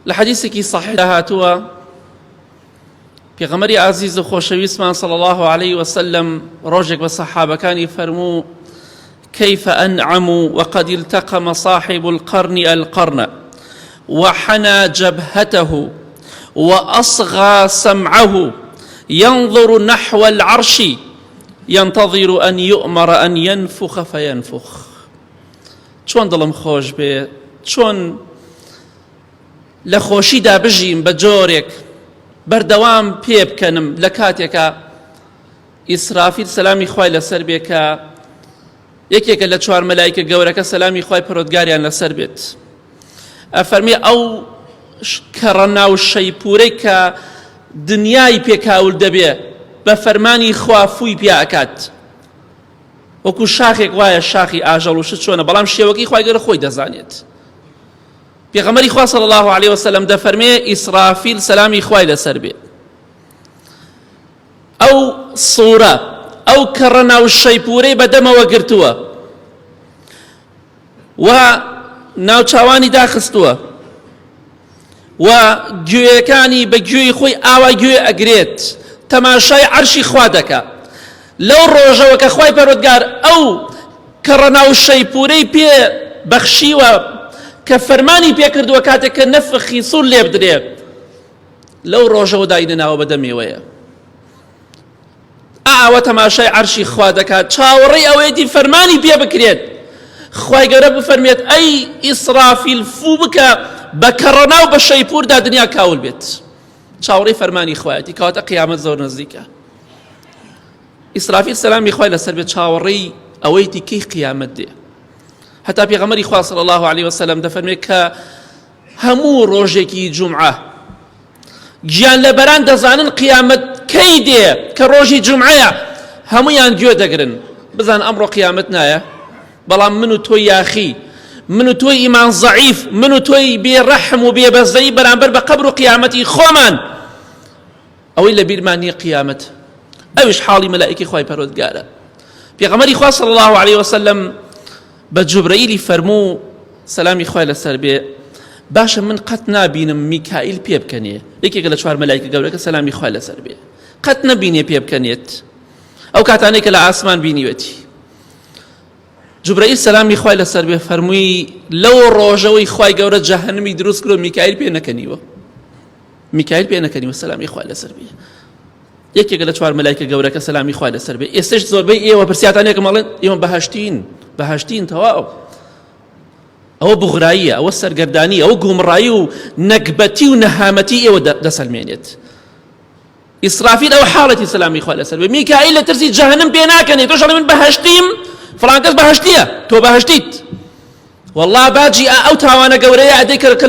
لحديثك صحيح هاتوا پێغەمبەری عزیز و خۆشەویستمان صلى الله عليه وسلم ڕۆژێک بە سەحابەکانی فەرموو كيف أنعم وقد التقم صاحب القرن القرن وحنى جبهته وأصغى سمعه ينظر نحو العرش ينتظر أن يؤمر أن ينفخ فينفخ. چۆن دڵم خۆش بێ، چۆن لە خۆشیدا بژیم بە جۆرێک بەردەوام پێ بکەنم لە کاتێکە ئیسرافیل سەلامی خوای لەسەر بێ کە یەکێکە لە چوار مەلایکە گەورەکە سەلامی خوای پەروەردگاریان لەسەر بێت. ئەفەرمێ ئەو کەڕەناو شەیپورەی کە دنیای پێکاول دەبێ بە فەرمانی خوا فووی پێ ئەکات، وەکو شاخێک وایە شاخی ئاژەڵ و شت چۆنە، بەڵام شێوەکەی خوای گەورە خۆی دەزانێت. پێغەمبەری خوا صلی الله عليه وسلم دەفەرمێ ئیسرافیل سەلامی خوای لەسەر بێ، ئەو سوورە ئەو کەڕەناو شەیپورەی بەدەمەوە گرتووە و ناوچاوانی داخستووە و گوێیەکانی بە گوێی خۆی ئاوای گوێ ئەگرێت، تەماشای عەرشی خوا دەکا. لەو ڕۆژەوە کە خوای پەروەردگار ئەو کەڕەناو شەیپورەی پێ بەخشیوە کە فەرمانی پێکردووە کاتێک کە نەفخی سوور لێ بدرێ، لەو ڕۆژەوە داینە ناوە بەدەمێوەیە، ئاوە تەماشای عەرشی خوا دەکات، چاوەڕێی ئەوەیەتی فەرمانی پێ بکرێت. خوای گەورە بفەرمێت ئەی ئیسرافیل فوو بکە بە کەڕەناو بە شەیپوردا دنیا کاول بێت، چاوەڕێی فەرمانی خوایەتی، کەواتە قیامەت زۆر نزیکە. ئیسرافیل سەلامی خوای لەسەر بێت چاوەڕێی ئەوەیەتی کەی قیامەت دێ. هەتا پێغەمبەری خوا صلی الله عليه وسلم دەفەرمێت کە هەموو ڕۆژێکی جومعە گیان لەبەران دەزانن قیامەت کەی دێ کە ڕۆژی جومعەیە، هەموویان گوێ دەگرن بزان ئەمڕۆ قیامەت نایە، بەڵام من و تۆی یاخی، من و تۆی ئیمان زەعیف، من و تۆی بێڕەحم و بێبەزەی بەرامبەر بە قەبر و قیامەتی خۆمان، ئەوەی لە بیرمان نییە قیامەت، ئەویش حاڵی مەلائیکی خوای پەروەردگارە. پێغەمبەری خوا صلی الله عليه وسلم بە جوبرەئیلی فەرموو سەلامی خوای لەسەر بێ باشە من قەت نابینم میکائیل پێ بکەنێ، یەکێکە لە چوار مەلایکە گەورەکە سەلامی خوای لەسەر بێ، قەت نەبینێ پێ بکەنێت ئەو کاتانەی کە لە ئاسمان بینیوەتی. جوبرەئیل سەلامی خوای لەسەر بێ فەرمووی لەو ڕۆژەوەی خوای گەورە جەهەنەمی دروست کردو میکائیل پێ نەکەنیوە، میکائیل پێ نەکەنیوە سەلامی خوای لەسەر بێ، یەکێکە لە چوار مەلایکە گەورەکە سەلامی خوای لەسەر بێ. ئێستش زۆربەی ئێوە پرسیاتانێکە مەڵێن ئێوە بەهەشتین تەواو، ئەوە بغراییە، ئەوە سەرگەردانی، ئەوە گومڕایی و نەکبەتی و نەهامەتی ئێوە دەسەلمێنێت. ئیسرافیل ئەوە حاڵەتی سەلامی خوای لەسەر بێ، میکائیل لە ترسی جەهەنەم پێ ناکەنێت، تۆش ئەڵێ من بەهەشتیم، فڵان کەس بەهەشتیە تۆ بەهەشتیت، وەڵڵا باجی ئەو تاوانە گەورەیە ئەدەی کە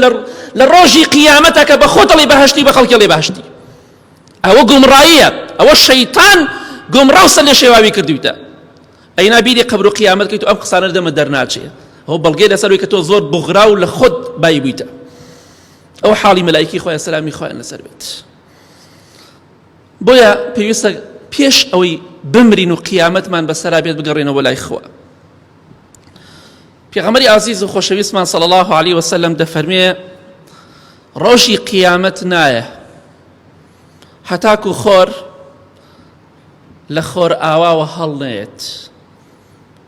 لە ڕۆژی قیامەتە کە بە خۆت ئەڵێ بەهەشتی بە خەڵکی ئەڵێ بەهەشتی، ئەوە گومڕاییە، ئەوە شەیتان گومڕا و سەر لێ شێواوی کردویتە. ئەی نابیری قەبر و قیامەت کەیت و ئەم قسانە دەمە دەرناچێ، ئەو بەڵگەی لەسەروی کە تۆ زۆر بغرا و لە خۆت بای بوویتە. ئەو حاڵی مەلایکی خۆیان سەلامی خۆیان لەسەر بێت. بۆیە پێویستە پێش ئەوەی بمرین و قیامەتمان بەسەرا بێت بگەڕێنەوە لای خوا. پێغەمبەری عەزیز و خۆشەویستمان صلی الله عليه وسلم دەفەرمێ ڕۆژی قیامەت نایە هەتاکو خۆر لە خۆر ئاواوە هەڵنێت.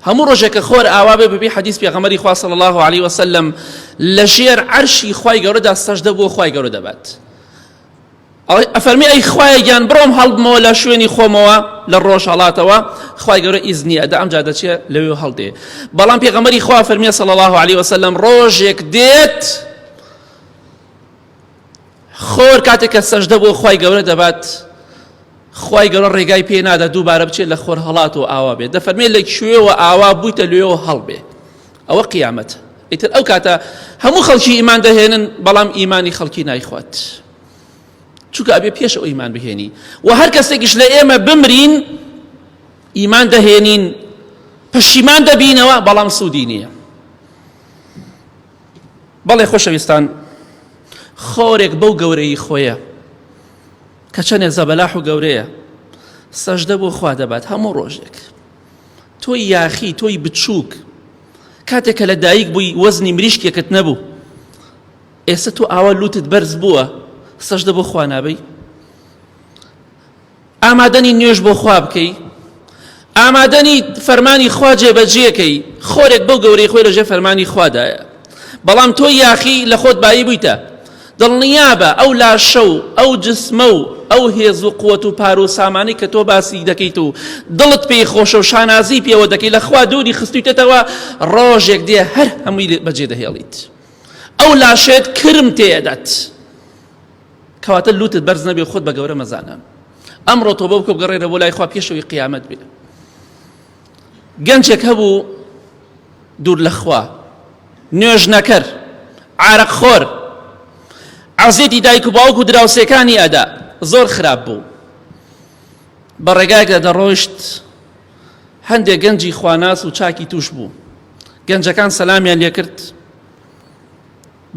هەموو ڕۆژێکە خۆر ئاوا بێ بەبێ حەدیث پێغەمبەری خوا صلی الله عليه وسلم لەژێر عەرشی خوای گەورەدا سەجدە بۆ خوای گەورە دەبات. ئەفەرمی ئەی خوایە گیان بڕۆم هەڵبمەوە لە شوێنی خۆمەوە لە ڕۆژهەڵاتەوە، خوای گەورە ئیزنی ئەدا ئەمجا دەچێ لەوێ هەڵدێ. بەڵام پێغەمبەری خوا فەرمیە صلی الله عليه وسلم ڕۆژێک دێت خۆر کاتێک کە سەجدە بۆ خوای گەورە دەبات، خوای گەورە ڕێگای پێ نادا دووبارە بچێت لە خۆر هەڵات و ئاوا بێت. دەفەرمێت لە کوێوە ئاوا بوویتە لێوە هەڵبێ، ئەوە قیامەتە. ئیتر ئەو کاتە هەموو خەڵکی ئیمان دەهێنن، بەڵام ئیمانی خەڵکی نایخوات، چونکە ئەبێ پێش ئەو ئیمان بهێنی. و هەر کەسێکیش لە ئێمە بمرین ئیمان دەهێنین پەشیمان دەبینەوە، بەڵام سوودی نییە. بەڵێ خۆشەویستان، خۆرێک بەو گەورەی خۆیە کە چەندێک زەبەلاح و گەورەیە سەجدە بۆ خوا دەبات هەموو ڕۆژێک. تۆی یاخی، تۆی بچووک، کاتێک کە لە دایک بووی وەزنی مریشکێکت نەبوو، ئێستا تۆ ئاوا لوتت بەرز بووە سەجدە بۆ خوا نابەی؟ ئامادەنی نوێژ بۆ خوا بکەی، ئامادەنی فەرمانی خوا جێبەجێکەی، خۆرێک بەو گەورەی خۆی لەژێر فەرمانی خوادایە، بەڵام تۆ یاخی لە خۆت بایی بوویتە دڵنیابە ئەو لاشە و ئەو جسمە و ئەو هێز و قووەت و پار و سامانی کە تۆ باسی دەکەیت و دڵت پێی خۆشە و شانازی پێوە دەکەی لە خوا دووری خستویتەوە، ڕۆژێک دێ هەر هەمووی بەجێ دەهێڵیت، ئەو لاشێت کرم تێدات، کەواتە لوتت بەرز نەبێ خۆت بە گەورە مەزانە. ئەمڕۆ تۆ بەو کە بگەڕێرە بۆ لای خوا پێشەوەی قیامەت بێ. گەنجێک هەبوو دوور لە خوا، نوێژ نەکەر، عارەقخۆر، عەزیەتی دایک و باوک و دراوسێکانی ئەدا، زۆر خراپ بوو. بە ڕێگایەکدا دەڕۆیشت، هەندێک گەنجی خواناس و چاکی توش بوو، گەنجەکان سەلامیان لێ کرد،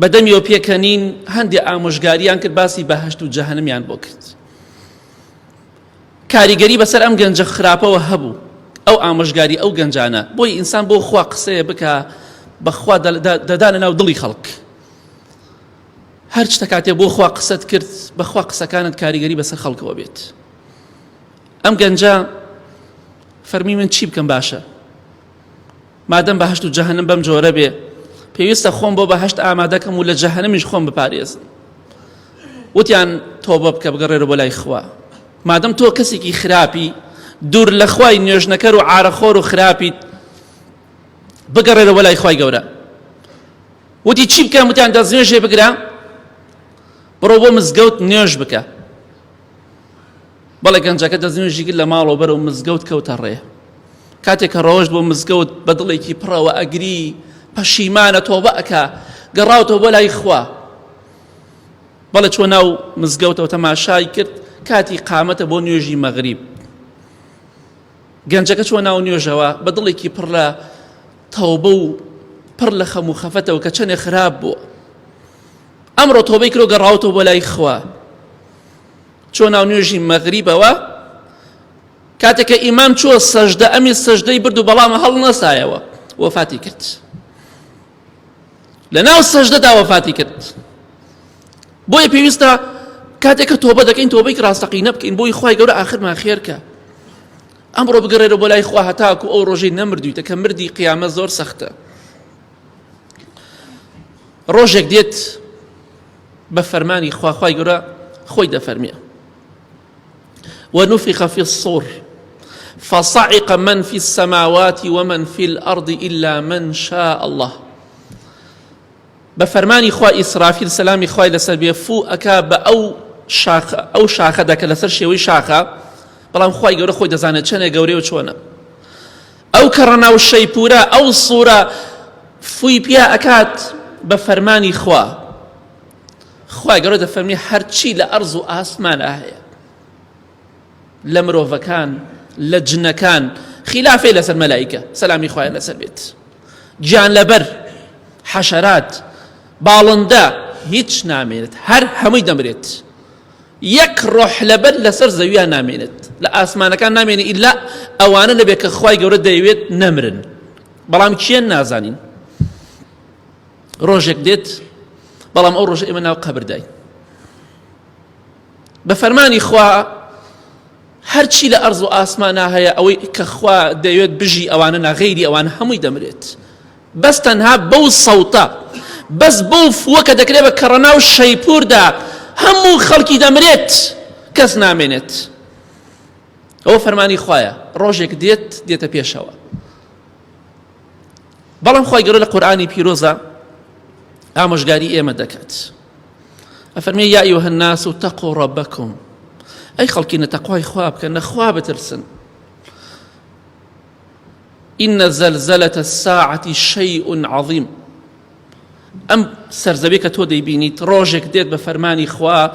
بەدەمیەوە پێکەنین هەندێک ئامۆژگاریان کرد، باسی بەهەشت و جەهەنەمیان بۆ کرد. کاریگەری بەسەر ئەم گەنجە خراپەوە هەبوو، ئەو ئامۆژگاری ئەو گەنجانە، بۆی ئینسان بۆ خوا قسەیە بکە، بەخوا دەدانە ناو دڵی خەڵک. هەر شتە کاتێ بۆ خوا قسەت کرد، بەخوا قسەکانت کاریگەری بەسەر خەڵکەوە بێت. ئەم گەنجە فەرمی من چی بکەم باشە؟ مادەم بەهەشت و جەهەنەم بەم جۆرە بێ، پێویستە خۆم بۆ بەهەشت ئامادەکەم و لە جەهەنەمیش خۆم بپارێزم. وتیان تۆبە بکە بگەڕێرە بۆ لای خوا. مادەم تۆ کەسێکی خراپی، دوور لە خوای نوێژنەکەر و عارەخۆر و خراپیت، بگەڕێرە بۆ لای خوای گەورە. وتی چی بکەم؟ وتیان دەست نوێژێ بگرە، بڕۆ بۆ مزگەوت نوێژ بکە. بەڵێ گەنجەکە دەست نوێژی کرد لە ماڵەوە بەرەو مزگەوت کەوتە ڕێ. کاتێک کە ڕۆژ بۆ مزگەوت بە دڵێکی پڕەوە ئەگری، پەشیمانە، تۆبە ئەکا، گەڕاوتەوە بۆ لای خوا. بەڵێ چۆ ناو مزگەوتەوە تەماشای کرد، کاتی قامەتە بۆ نوێژی مەغریب. گەنجەکە چۆ ناو نوێژەوە بە دڵێکی پڕ لە تەوبە و پڕ لە خەم و خەفەتەوە کە چەندێک خراپ بووە. ئەمڕۆ تۆبەی کرۆ گەڕاوتەوە بۆ لای خوا. چۆ ناو نوێژی مەغریبەوە، کاتێک کە ئیمام چووە سەجدە، ئەمی سەجدەی برد و بەڵامە هەڵ نەسایەوە، وەفاتی کرد. لە ناو سەجدەدا وەفاتی کرد. بۆیە پێویستە کاتێک کە تۆبە دەکەین تۆبەی ڕاستەقینە بکەین، بۆی خوای گەورە ئاخرمان خێرکە. ئەمڕۆ بگەڕێرە بۆ لای خوا هەتاکو ئەو ڕۆژەی نەمردویتە، کە مردی قیامەت زۆر سەختە. ڕۆژێک دێت بە فەرمانی خوا، خوای گەورە خۆی دەفەرمێ: ونفخ في الصور فصعق من في السماوات ومن في الأرض إلا من شاء الله. بفرماني خوا إسرافيل سلامي خواي لسر بيفو أكا بأو شاخة أو شاخة داك لسر شوي شاخة بلام خواي قورا خوي دزانة چنه قوري وچونا أو كرنا والشيبورا أو الصورة فوي بيا أكات بفرماني خواي قورا دفرمي هرچي لأرض آسمان آهية لمروفا كان لجنة كان خلافي لسر ملائكة سلامي خواي لسر بيت جان لبر حشرات باڵندا هیچ نامێنێت، هەر هەمووی دەمرێت. یەک ڕۆح لەبەر لەسەر زەویان نامێنێت، لە ئاسمانەکان نامێنێت ئیلا ئەوانە نەبێت کە خوای گەورە دەیەوێت نەمرن. بەڵام کێن نازانین. ڕۆژێک دێت، بەڵام ئەو ڕۆژە ئێمە ناو قەبرداین. بە فەرمانی خوا هەرچی لە ئەرز و ئاسمانە هەیە ئەوەی کە خوا دەیەوێت بژی ئەوانە ناغەیری ئەوانە هەمووی دەمرێت. بەس تەنها بەو سەوتە، بەس بەو فووە کە دەکرێت بە کەڕەنا و شەیپوردا هەموو خەڵکی دەمرێت، کەس نامێنێت. ئەوە فەرمانی خوایە. ڕۆژێک دێتە پێشەوە. بەڵام خوای گەورە لە قورئانی پیرۆزە ئامۆژگاری ئێمە دەکات. ئەفەرمێ: یا ئەیوها الناس اتقوا ربکم، ئەی خەڵکینە تەقوای خوا بکەن، خوا بترسن. إن زلزلة الساعة شيء عظيم. ئەم سەرزەوی کە تۆ دەیبینیت ڕۆژێک دێت بە فەرمانی خوا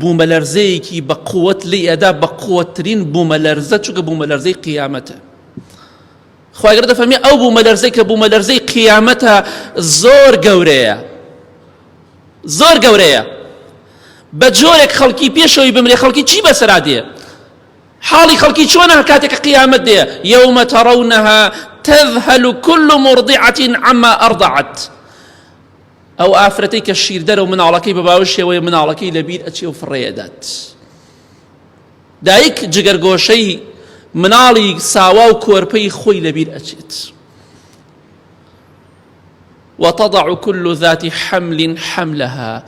بوومەلەرزەیەکی بە قووەت لێ ئەدا، بە قووەتترین بوومەلەرزە، چونکە بوومەلەرزەی قیامەتە. خوای گەورە دەفەرمێ ئەو بوومەلەرزەی کە بوومەلەرزەی قیامەتە زۆر گەورەیە، زۆر گەورەیە. بە جۆرێک خەڵکی پێشەوەی بمرێ، خەڵکی چی بەسەرا دێ؟ حاڵی خەڵکی چۆنە کاتێک کە قیامەت دێ؟ یەومە تەڕەونەها تەذهەل كل مرضعة عما أرضعت. ئەو ئافرەتەی کە شیردەرە و مناڵەکەی بە باوەی شێوەیە مناڵەکەی لەبیر ئەچێ و فڕێدات. دایک جگەرگۆشەی مناڵی ساوا و کۆرپەی خۆی لەبیر ئەچێت. وتضع كل ذات حمل حملها،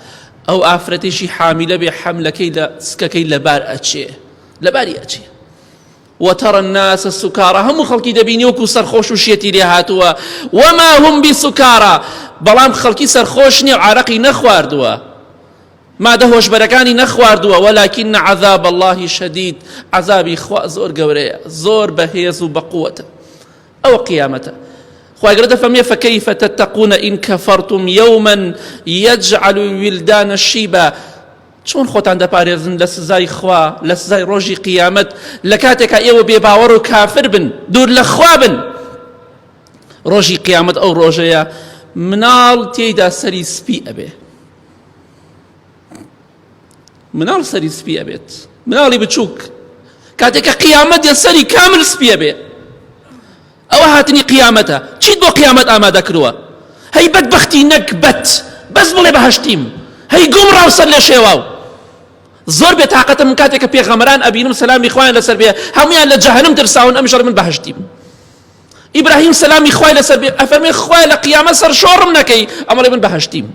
ئەو ئافرەتێکی حامیلە بێ حەملەکەی لە سکەکەی لەبار ئەچێ، لەباری ئەچێ. وترى الناس سكارى، هەموو خەڵکی دەبینی وەکو سەرخۆش و شێتی لێ هاتووە. وما هم بسكارى، بەڵام خەڵکی سەرخۆش نییە و عارەقی نەخواردووە، مادە هۆشبەرەکانی نەخواردووە. ولكن عذاب الله شديد، عذابی خوا زۆر گەورەیە، زۆر بەهێز و بەقووەتە. ئەوە قیامەتە. خوای گەورە دەفەرمێ فكيف تتقون إن كفرتم يوما يجعل الولدان شيبا، چۆن خۆتان دەپارێزن لە سزای خوا، لە سزای ڕۆژی قیامەت، لە کاتێکە ئێوە بێباوەڕ و کافر بن، دوور لە خوا بن. ڕۆژی قیامەت ئەو ڕۆژەیە مناڵ تێیدا سەری سپی ئەبێ، مناڵ سەری سپی ئەبێت، مناڵی بچووک کاتێکە قیامەت دێ سەری کامل سپی ئەبێ. ئەوە هاتنی قیامەتە. چیت بۆ قیامەت ئامادە کردووە؟ هەی بەدبەختی نەکبەت، بەس بڵێ بەهەشتیم، هەی گومڕاو سەر لێ شێواو. زۆر بێتاقەتە من کاتێککە پێغەمبەران ئەبینم سەلامی خوایان لەسەر بێ هەمویان لە جەهەنەم ترساون، ئەمیشەڵێ من بەهەشتیم. ئیبراهیم سەلامی خوای لەسەر بێ ئەفەرمێ خوای لە قیامەت سەر شۆڕم نەکەی، ئەمەڵێ من بەهەشتیم.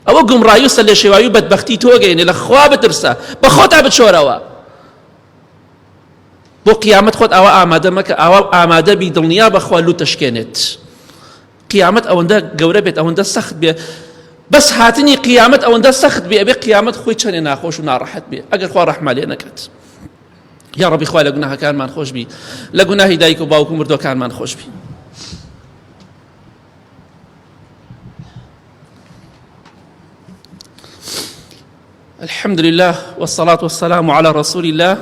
ئەوە گومڕایی و سەر لێ شێواوی و بەدبەختی تۆگەینێ، لە خوا بترسە، بە خۆتا بچۆرەوە. بۆ قیامەت خۆت ئەوە ئامادە مەکە، ئەوە ئامادە بی دڵنیا بەخوا لوو تەشکێنێت. قیامەت ئەوەندە گەورە بێت، ئەوەندە سەخت بێ، بەس هاتنی قیامەت ئەوەندە سەخت بێ، ئەبێ قیامەت خۆی چەندێ ناخۆش و ناڕەحەت بێ ئەگەر خوا ڕەحمە لێ نەکات. یا ڕەبی خوا لە گوناهەکانمان خۆش بی، لە گوناهی دایک و باوک و مردوەکانمان خۆش بی. الحمد لله والصلاة والسلام على رسول الله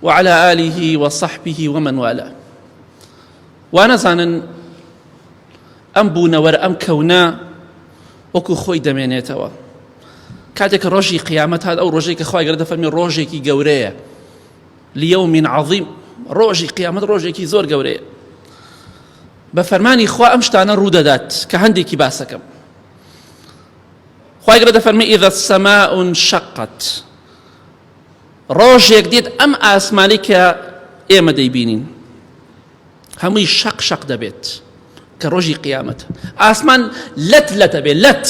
وعلى آله وصحبه ومن والاه. وأنا زانن ئەم بوونەوەرە ئەم کەونە وەکو خۆی دەمێنێتەوە. کاتێک ڕۆژی قیامەت هات، ئەو ڕۆژەی کە خوای گەورە دەفەرمێ ڕۆژێکی گەورەیە، لیەومین عەظیم، ڕۆژی قیامەت ڕۆژێکی زۆر گەورەیە. بە فەرمانی خوا ئەم شتانە ڕوودەدات کە هەندێکی باسەکەم. خوای گەورە دەفەرمێ ئیذا السەماء انشقت، ڕۆژێک دێت ئەم ئاسمانی کە ئێمە دەیبینین هەمووی شەق شەق دەبێت کە ڕۆژی قیامەت. ئاسمان لەت لەتە بێ، لەت.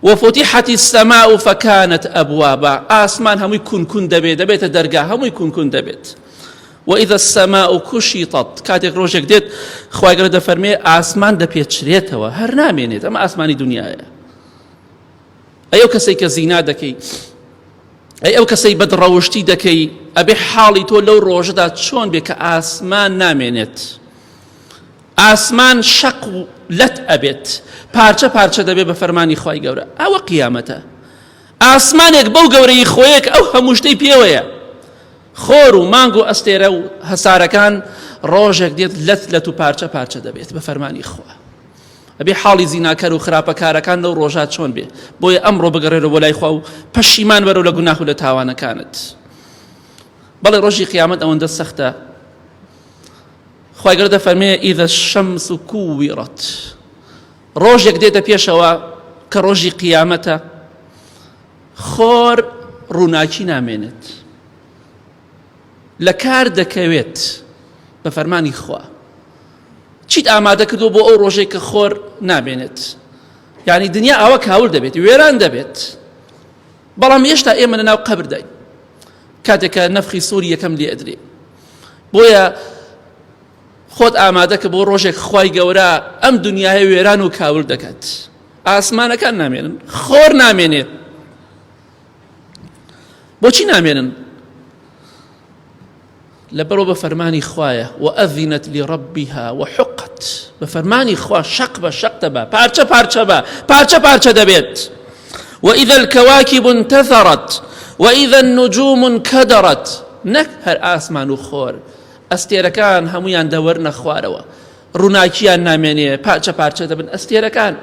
وفتحت السماء فكانت أبوابا، ئاسمان هەمووی کونکون دەبێت، دەبێتە دەرگا، هەمووی کونکون دەبێت. وإذا السماء كشطت، کاتێک ڕۆژێک دێت خوای گەورە دەفەرمێ ئاسمان دەپێچرێتەوە، هەر نامێنێت. ئەمە ئاسمانی دنیایە. ئەو کەسەی کە زینا دەکەی، ئەو کەسەی بەدڕەوشتی دەکەی، ئەبێ حاڵی تۆ لەو ڕۆژەدا چۆن بێ کە ئاسمان نامێنێت، ئاسمان شەق و لەت ئەبێت، پارچە پارچە دەبێت بە فەرمانی خوای گەورە. ئەوە قیامەتە. ئاسمانێک بەو گەورەی خۆیەک ئەو هەموو شتەی پێوەیە، خۆر و مانگ و ئەستێرە و هەسارەکان، ڕۆژێک دێت لەت لەت و پارچە پارچە دەبێت بە فەرمانی خوا. ئەبێ حاڵی زیناکەر و خراپەکارەکان لەو ڕۆژات چۆن بێ، بۆیە ئەمڕۆ بگەڕێرەوە بۆ لای خوا و پەشیمان بەرەو لە گوناح و لە تاوانەکانت. بەڵێ ڕۆژی قیامەت ئەوەندە سەختە. خوای گەورە دەفەرمێ ئیذا الشەمس کوویڕەت، ڕۆژێک دێتە پێشەوە کە ڕۆژی قیامەتە، خۆر ڕووناکی نامێنێت، لە کار دەکەوێت بە فەرمانی خوا. چیت ئامادە کردو بۆ ئەو ڕۆژێک کە خۆر نامێنێت؟ یعنی دنیا ئەوە کاول دەبێت، وێران دەبێت. بەڵام هێشتا ئێمە لەناو قەبر داین کاتێکە نەفخی سووری یەکەم لێ ئەدرێ. بۆیە خۆت ئامادە کە بۆ ڕۆژێک خوای گەورە ئەم دنیای وێران و کاول دەکات. ئاسمانەکان نامێنن، خۆر نامێنێت. بۆچی نامێنن؟ لەبەرەوە بە فەرمانی خوایە وأذنت لربها وحقت، بە فەرمانی خوا شەق بە شەق دەبە، پارچە پارچە بە، پارچە پارچە دەبێت. وإذا الكواكب انتثرت وإذا النجوم انكدرت، نەک هەر ئاسمان و خۆر، ئەستێرەکان هەمویان دەوەرنە خوارەوە، ڕووناکییان نامێنێ، پارچە پارچە دەبن. ئەستێرەکان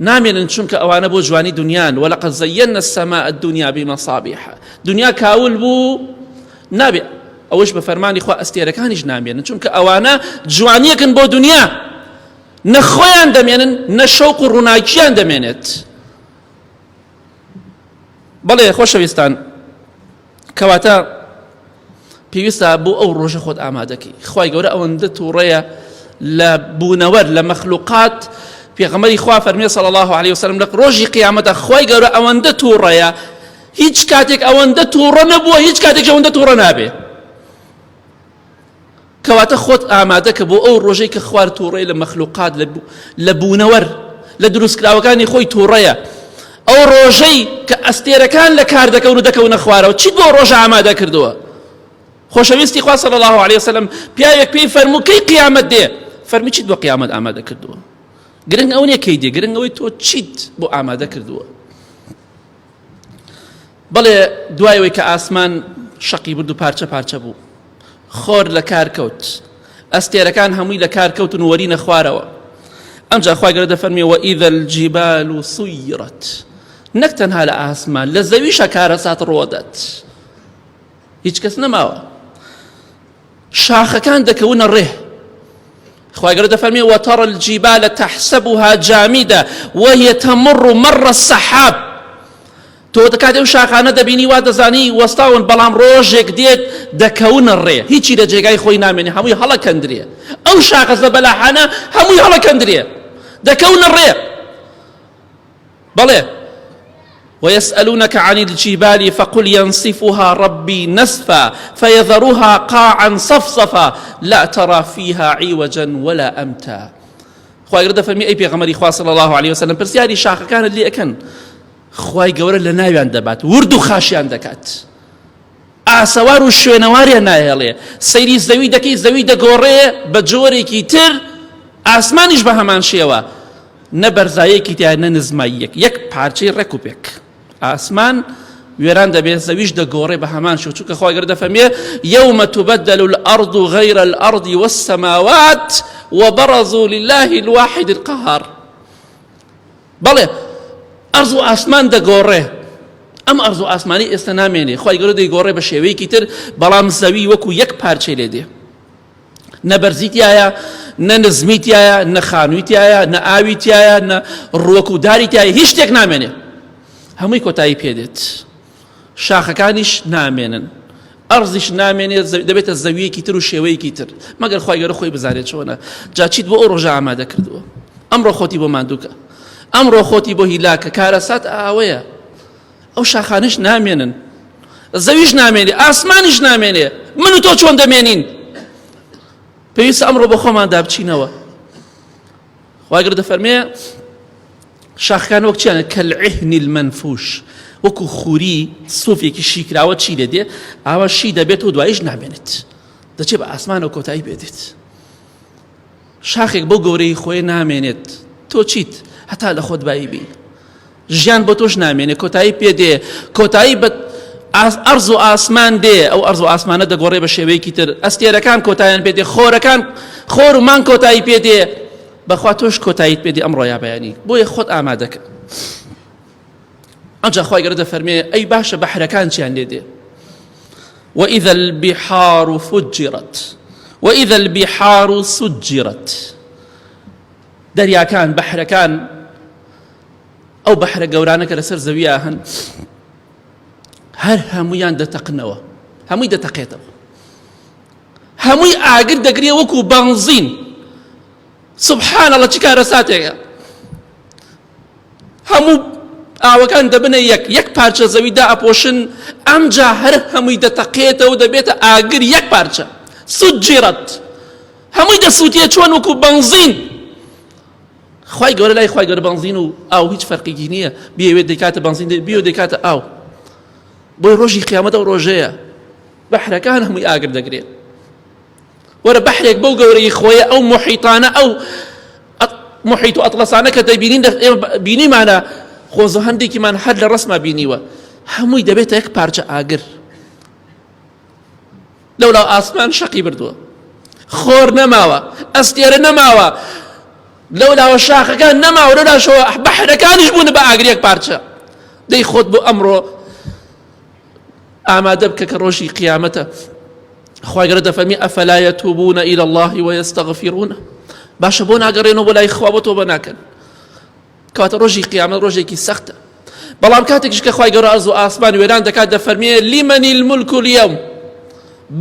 نامێنن چونکە ئەوانە بۆ جوانی دنیان. ولقد زينا السماء الدنيا بمصابيح، دنیا کاول بوو نابێ. ئەوەش بە فەرمانی خوا ئەستێرەکانیش نامێنن چونکە ئەوانە جوانیەکن بۆ دنیا. نەخۆیان دەمێنن نە شەوق و ڕووناکییان دەمێنێت. بەڵێ خۆشەویستان، کەواتە پێویستە بۆ ئەو ڕۆژە خۆت ئامادەکەی. خوای گەورە ئەوەندە تووڕەیە لە بوونەوەر لە مەخلوقات. پێغەمبەری خوا فەرمێ صلی الله علیه وسلم لە ڕۆژی قیامەتە خوای گەورە ئەوەندە تووڕەیە، هیچ کاتێک ئەوەندە تووڕە نەبووە، هیچ کاتێک ئەوەندە تووڕە نابێ. کەواتە خۆت ئامادەکە بۆ ئەو ڕۆژەی کە خوار تووڕەی لە مەخلوقات لە بوونەوەر لە دروستکراوەکانی خۆی تووڕەیە. ئەو ڕۆژەی کە ئەستێرەکان لە کار دەکەون و دەکەونە خوارەوە، چیت بۆ ڕۆژە ئامادە کردووە؟ خۆشەویستی خوا صلی الله علیه وسلم پیاوێک پێی فەرموو کەی قیامەت دێ، فەرمی چیت بۆ قیامەت ئامادە کردووە؟ گرنگ ئەو نییە کەی دێ، گرنگ ئەوەی تۆ چیت بۆ ئامادە کردووە. بەڵێ دوایەوەی کە ئاسمان شەقی برد و پارچە پارچە بوو، خۆر لە کار کەوت، ئەستێرەکان هەمووی لە کار کەوتن و وەرینە خوارەوە. ئەمجا خوای گەورە دەفەرمێ وئیذا الجیبال سویرت، نەک تەنها لە ئاسمان لە زەویشە کارەسات ڕۆدەت، هیچ کەس نەماوە، شاخەکان دەکەونە ڕێ. خوای گەورە دەفەرمێ وترى الجبال تحسبها جامدة وهي تمر مر السحاب، تۆ کاتێ و شاخانە دەبینی وا دەزانی وەستاون، بەڵام ڕۆژێک دێت دەکەونە ڕێ، هیچی لە جێگای خۆی نامێنێ، هەمووی هەڵەکەندرێ. ئەو شاخەزە بەلاحانە هەمووی هەڵەکەندرێ، دەکەونە ڕێ. بەڵێ ويسألونك عن الجبال فقل ينصفها ربي نسفا فيذرها قاعا صفصفا لا ترى فيها عوجا ولا أمتا. خوای گەورە دەفەرمێ ئەی پێغەمبەری خوا صلی الله علیه وسلم پرسیاری شاخەکانت لێ ئەکەن، خوای گەورە لە ناویان دەبات، ورد و خاشیان دەکات، ئاسەوار و شوێنەواریان ناهێڵێ، سەیری زەوی دەکەی، زەوی دەگۆڕێ بە جۆرێکی تر، ئاسمانیش بە هەمان شێوە، نە بەرزایەکی تایە نە نزماییەک، یەک پارچەی ڕێک و پێک. ئاسمان وێران دەبێت، زەویش دەگۆڕێ بە هەمان شێوە، چونکە خوای گەورە دەفەرمێ یومە تبدل الأرض غير الأرض والسماوات وبرزوا لله الواحد القهار. بەڵێ ئەرز و ئاسمان دەگۆڕێ، ئەم ئەرز و ئاسمانی ئێستا نامێنێ، خوای گەورە دەیگۆڕێ بە شێوەیەکی تر، بەڵام زەوی وەکو یەک پارچەی لێ دێ، نە بەرزیتیایە نە نزمیتیایە نە خانوویتیایە نە ئاویتیایە نە ڕووەک و داریتیایە، هیچ شتێک نامێنێ، هەمووی کۆتایی پێدێت. شاخەکانیش نامێنن، ئەرزیش نامێنێت، دەبێتە زەویەکی تر و شێوەیەکی تر، مەگەر خوای گەورە خۆی بزانێت چۆنە. جا چیت بۆ ئەو ڕۆژە ئامادە کردووە؟ ئەمڕۆ خۆتی بۆ ماندووکە، ئەمڕۆ خۆتی بۆ هیلاکە، کارەسات ئاوەیە، ئەو شاخانش نامێنن، زەویش نامێنێ، ئاسمانیش نامێنێ، من و تۆ چۆن دەمێنین؟ پێویستە ئەمڕۆ بۆ خۆمان دابچینەوە. خوای گەورە دەفەرمێ شاخەکان وەک چیانە؟ کەالعهن المەنفوش، وەکو خوری سوفێکی شیکراوە چی لێ دێ، ئاوا شی دەبێت و دواییش نامێنێت، دەچێت بە ئاسمان و کۆتایی پێدێت. شاخێک بۆ گەورەی خۆی نامێنێت، تۆ چیت؟ هەتا لە خۆت بایی بی، ژیان بۆ تۆش نامێنێ، کۆتایی پێدێ، کۆتایی بە ئەرز و ئاسمان دێ، ئەو ئەرز و ئاسمانە دەگۆڕێ بە شێوەیەکی تر، ئەستێرەکان کۆتاییان پێدێ، خۆرەکان خۆر و مان کۆتایی پێدێ، بەخوا تۆش کۆتاییت پێدێ ئەمڕۆ یا بەیانی، بۆیە خۆت ئامادەکە. ئەجا خوای گەورە دەفەرمێ ئەی باشە بەحرەکان چیان لێ دێ؟ وإذا البحار فجرت وإذا البحار سجرت، دەریاکان بەحرەکان، ئەو بەحرە گەورانە کە لەسەر زەویە هەن، هەر هەموویان دەتەقنەوە، هەمووی دەتەقێتەوە، هەمووی ئاگر دەگرێ وەکو بەنزین. سبحان الله چی کارەساتێکە، هەموو ئاوەکان دەبنە یەک پارچە زەویدا ئەپۆشن، ئەمجا هەر هەمووی دەتەقێتەوە، دەبێتە ئاگر یەک پارچە. سجرت، هەمووی دەسووتێ چۆن وەکو بەنزین. خوای گەورە لای خوای گەورە بەنزین و ئاو هیچ فەرقێکی نییە، بیەوێت دەیکاتە بەنزین، بیەوێت دەیکاتە ئاو. بۆی ڕۆژی قیامەتە و ڕۆژەیە بەحرەکان هەمووی ئاگر دەگرێت. وەرە بەحرێک بەو گەورەی خۆیە، ئەو محیطانە، ئەو محیط و ئەتڵەسانە کە دەبینین بینیمانە، خۆزە هەندێکیمان هەر لە ڕسمە بینیوە، هەمووی دەبێتە یەک پارچە ئاگر. لەولاو ئاسمان شەقی بردووە، خۆر نەماوە، ئەستێرە نەماوە، لەولاوە شاخەکان نەماوە، لەولاشەوە بەحرەکانیش بوون بە ئاگر یەک پارچە. دەی خۆت بۆ ئەمڕۆ ئامادە بکە کە ڕۆژی قیامەتە. خوای گەورە دەفەرمێ ئەفەلا یەتوبون إلى الله ويستغفرونه، باشە بۆ ناگەڕێنەوە بۆ لای خوا بۆ تۆ بە ناکەن کەواتە ڕۆژی قیامەت ڕۆژێکی سەختە بەڵام کاتێکش کە خوای گەورە ئەرز و ئاسمان وێران دەکات دەفەرمێ لیمەنی المولک اليوم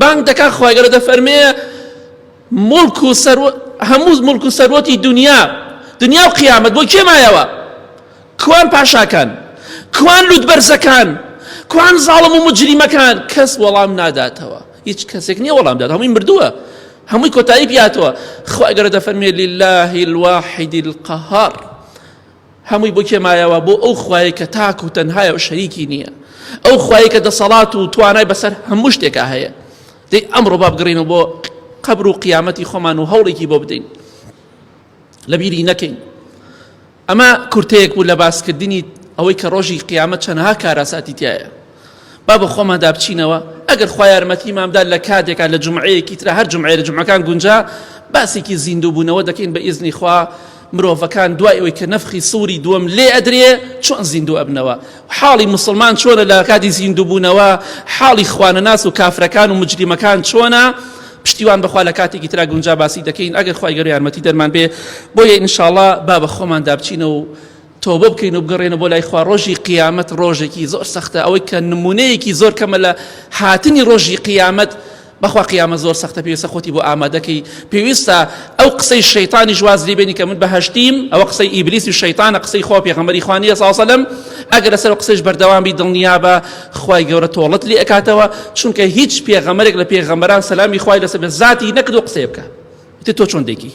بانگ دەکات خوای گەورە دەفەرمێ مولک و هەموو مولک و سەروەتی دنیا و قیامەت بۆ کێ مایەوە کوان پاشاکان کوان لوتبەرزەکان کوان زاڵم و مجریمەکان کەس وەڵام ناداتەوە هیچ کەسێک نییە وەڵام دات هەمووی مردووە هەمووی کۆتایی پیاتەوە خوای گەورە دەفەرمێ لله الواحد القهار هەمووی بۆ کێ مایەوە بۆ ئەو خوایە کە تاک و تەنهایە و شەریکی نییە ئەو خوایە کە دەسەڵات و توانای بەسەر هەموو شتێکا هەیە دەی ئەمڕۆ با بگەڕێنەوە بۆ قەبر و قیامەتی خۆمان و هەوڵێکی بۆ بدەین لەبیری نەکەین ئەمە کورتەیەک بوو لە باسکردنی ئەوەی کە ڕۆژی قیامەت چەندها کاراساتی تایە با بە خۆماندا بچینەوە ئەگەر خوای یارمەتیمامدا لە کاتێکا لە جومعەیەکی ترە هەر جومعەیە لە جومعەکان گونجا باسێکی زیندوو بوونەوە دەکەین بە ئیزنی خوا مرۆڤەکان دوای ئەوەی کە نەفخی سووری دووەم لێ ئەدرێ چۆن زیندوو ئەبنەوە حاڵی مسلمان چۆنە لە کاتی زیندوو بوونەوە حاڵی خوانەناس و کافرەکان و مجریمەکان چۆنە پشتیوان بخوا لە کاتێکی ترا گونجا باسی دەکەین ئەگەر خوای گەورە یارمەتی دەرمان بێ بۆیە ئینشاءڵڵا با بە خۆماندا بچینە و تۆبە بکەین و بگەڕێنە بۆ لای خوا ڕۆژی قیامەت ڕۆژێکی زۆر سەختە ئەوەی کە نمونەیەکی زۆر کەمە لە هاتنی ڕۆژی قیامەت بەخوا قیامەت زۆر سەختە پێویستە خۆتی بۆ ئامادەکەی پێویستە ئەو قسەی شەیتانی جواز لێ بێنی کە من بەهەشتیم ئەوە قسەی ئیبلیسی و شەیتانە قسەی خوا پێغەمبەری خوا نیە صلی الله علیه وسلم ئەگەر لەسەر قسەش بەردەوام بی دڵنیا بە خوای گەورە تۆڵەت لێ ئەکاتەوە چونکە هیچ پێغەمبەرێک لە پێغەمبەران سەلامی خوای لەسەر بێ ذاتی نەکردو قسەی بکە تۆ چۆن دەیکی